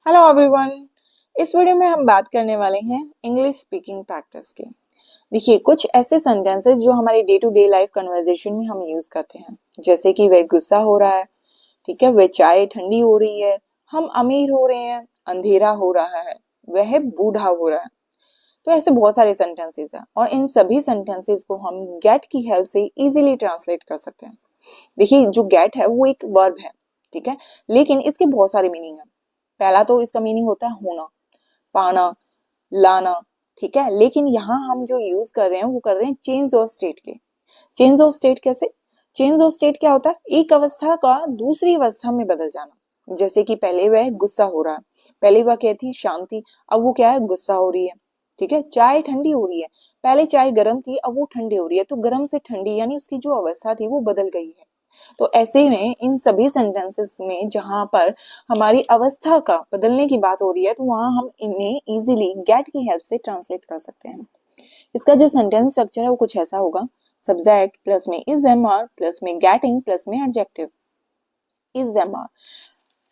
Hello everyone. इस video में हम बात करने वाले हैं इंग्लिश स्पीकिंग प्रैक्टिस की। देखिए, कुछ ऐसे सेंटेंसेस जो हमारी day to day life conversation में हम यूज करते हैं, जैसे कि वह गुस्सा हो रहा है, ठीक है, वह चाय ठंडी हो रही है, हम अमीर हो रहे हैं, अंधेरा हो रहा है, वह बूढ़ा हो रहा है। तो ऐसे बहुत सारे सेंटेंसेस हैं और इन सभी सेंटेंसेस को हम गेट की हेल्प से इजीली ट्रांसलेट कर सकते हैं। देखिए, जो गेट है वो एक वर्ब है, ठीक है, लेकिन इसके बहुत सारे मीनिंग है। पहला तो इसका मीनिंग होता है होना, पाना, लाना, ठीक है। लेकिन यहाँ हम जो यूज कर रहे हैं वो कर रहे हैं चेंज ऑफ स्टेट के। चेंज ऑफ स्टेट कैसे? चेंज ऑफ स्टेट क्या होता है? एक अवस्था का दूसरी अवस्था में बदल जाना। जैसे कि पहले वह गुस्सा हो रहा है, पहले वह क्या थी? शांत थी, अब वो क्या है? गुस्सा हो रही है, ठीक है। चाय ठंडी हो रही है, पहले चाय गर्म थी, अब वो ठंडी हो रही है, तो गर्म से ठंडी यानी उसकी जो अवस्था थी वो बदल गई है। तो ऐसे में इन सभी सेंटेंसेस में जहां पर हमारी अवस्था का बदलने की बात हो रही है, तो वहां हम इन्हें इजीली गेट की हेल्प से ट्रांसलेट कर सकते हैं। इसका जो सेंटेंस स्ट्रक्चर है वो कुछ ऐसा होगा: सब्जेक्ट प्लस में इज एम आर प्लस में गेटिंग प्लस में एडजेक्टिव। इज एम आर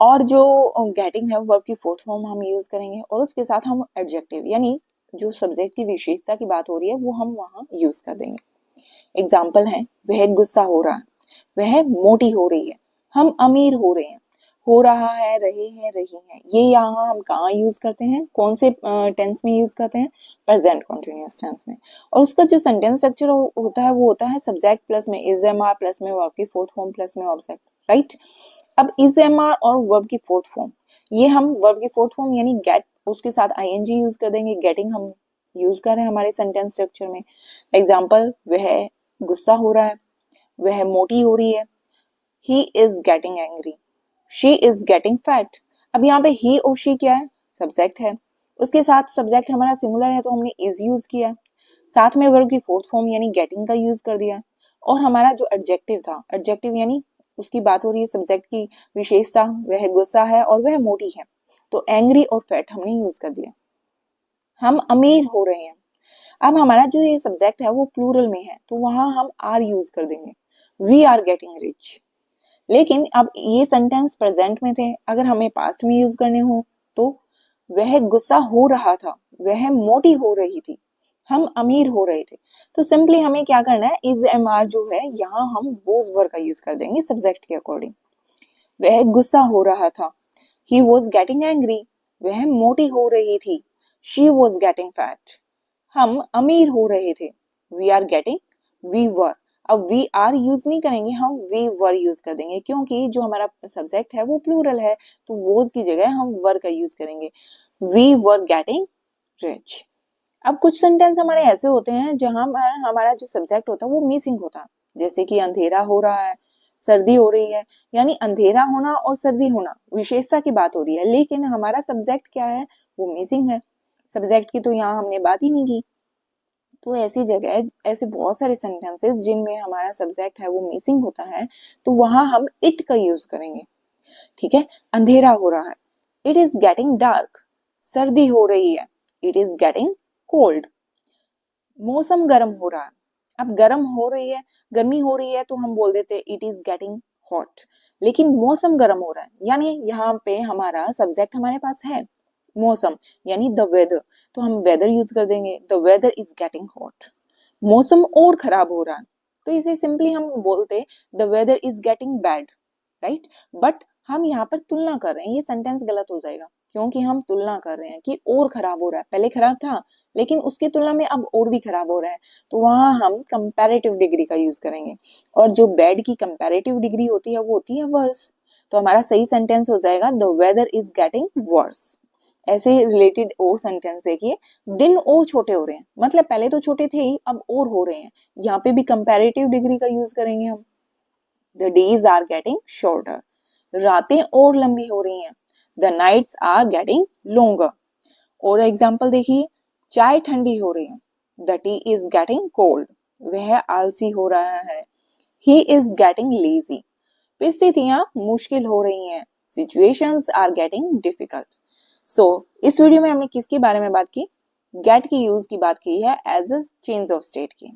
और जो गेटिंग है वर्ब की फोर्थ फॉर्म हम यूज करेंगे, और उसके साथ हम एडजेक्टिव यानी जो सब्जेक्ट की विशेषता की बात हो रही है वो हम वहां यूज कर देंगे। एग्जाम्पल है, वह गुस्सा हो रहा है, वह मोटी हो रही है, हम अमीर हो रहे हैं, हो रहा है, रहे हैं, रही हैं। ये यहाँ हम कहाँ यूज करते हैं? कौन से टेंस में यूज करते हैं? प्रेजेंट कॉन्टिन्यूअस टेंस में। और उसका जो सेंटेंस स्ट्रक्चर होता है वो होता है सब्जेक्ट प्लस में इज एम आर प्लस में वर्ब की फोर्थ फॉर्म प्लस में ऑब्जेक्ट, राइट। अब इज एम आर और वर्ब की फोर्थ फॉर्म, ये हम वर्ब की फोर्थ फॉर्म यानी गेट, उसके साथ आईएनजी यूज कर देंगे। गेटिंग हम यूज कर रहे हैं हमारे सेंटेंस स्ट्रक्चर में। एग्जाम्पल, वह गुस्सा हो रहा है, वह मोटी हो रही है, he is getting angry, she is getting fat. अब यहाँ पे ही और शी क्या है? सब्जेक्ट है, उसके साथ सब्जेक्ट हमारा सिंगुलर है तो हमने इज यूज किया, साथ में वर्ब की फोर्थ फॉर्म यानी गेटिंग का यूज कर दिया। और हमारा जो एडजेक्टिव था, एडजेक्टिव यानी उसकी बात हो रही है सब्जेक्ट की विशेषता, वह गुस्सा है और वह मोटी है, तो एंग्री और फैट हमने यूज कर दिया। हम अमीर हो रहे हैं, अब हमारा जो ये सब्जेक्ट है वो प्लूरल में है तो वहां हम आर यूज कर देंगे, वी आर गेटिंग रिच। लेकिन अब ये सेंटेंस प्रेजेंट में थे, अगर हमें पास्ट में यूज करने हो तो वह गुस्सा हो रहा था, वह मोटी हो रही थी, हम अमीर हो रहे थे। तो सिंपली हमें क्या करना है? इज एम आर जो है यहाँ हम वोज वर्ड का यूज कर देंगे सब्जेक्ट के अकॉर्डिंग। वह गुस्सा हो रहा था, ही वॉज गेटिंग एंग्री, वह मोटी हो रही थी, शी वॉज गेटिंग फैट। हम अमीर हो रहे थे, we are getting, we were. अब वी आर यूज नहीं करेंगे, हम वी वर यूज कर देंगे, क्योंकि जो हमारा सब्जेक्ट है वो प्लूरल है, तो वोज की जगह हम वर का यूज करेंगे। We were getting rich. अब कुछ सेंटेंस हमारे ऐसे होते हैं जहां हमारा जो सब्जेक्ट होता है वो मिसिंग होता है, जैसे कि अंधेरा हो रहा है, सर्दी हो रही है, यानी अंधेरा होना और सर्दी होना विशेषता की बात हो रही है, लेकिन हमारा सब्जेक्ट क्या है? वो मिसिंग है। सब्जेक्ट की तो यहाँ हमने बात ही नहीं की। तो ऐसी जगह ऐसे बहुत सारे सेंटेंसेस जिनमें हमारा सब्जेक्ट है वो मिसिंग होता है, तो वहां हम इट का यूज करेंगे, ठीक है। अंधेरा हो रहा है, इट इज गेटिंग डार्क। सर्दी हो रही है, इट इज गेटिंग कोल्ड। मौसम गर्म हो रहा है, अब गर्म हो रही है, गर्मी हो रही है तो हम बोल देते इट इज गेटिंग हॉट। लेकिन मौसम गर्म हो रहा है, यानी यहाँ पे हमारा सब्जेक्ट हमारे पास है मौसम यानी द वेदर, तो हम वेदर यूज कर देंगे, the weather is getting hot. मौसम और खराब हो रहा है, तो इसे सिंपली हम बोलते the weather is getting bad, right. But हम यहाँ पर तुलना कर रहे हैं, ये सेंटेंस गलत हो जाएगा, क्योंकि हम तुलना कर रहे हैं कि और खराब हो रहा है, पहले खराब था लेकिन उसकी तुलना में अब और भी खराब हो रहा है, तो वहां हम कंपैरेटिव डिग्री का यूज करेंगे। और जो बैड की कंपैरेटिव डिग्री होती है वो होती है वर्स, तो हमारा सही सेंटेंस हो जाएगा the weather is getting worse. ऐसे रिलेटेड और सेंटेंस देखिए, दिन और छोटे हो रहे हैं, मतलब पहले तो छोटे थे ही अब और हो रहे हैं, यहाँ पे भी कंपैरेटिव डिग्री का यूज करेंगे हम। The days are getting shorter, रातें और लंबी हो रही हैं, the nights are getting longer. और एग्जाम्पल देखिए, चाय ठंडी हो रही है, the tea is getting cold, वह आलसी हो रहा है, ही इज गेटिंग लेजी। परिस्थितियां मुश्किल हो रही हैं, सिचुएशंस आर गेटिंग डिफिकल्ट। सो इस वीडियो में हमने किसके बारे में बात की? गेट की यूज की बात की है as a change of state की।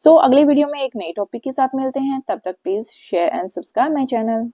सो अगले वीडियो में एक नए टॉपिक के साथ मिलते हैं, तब तक please share and subscribe my channel.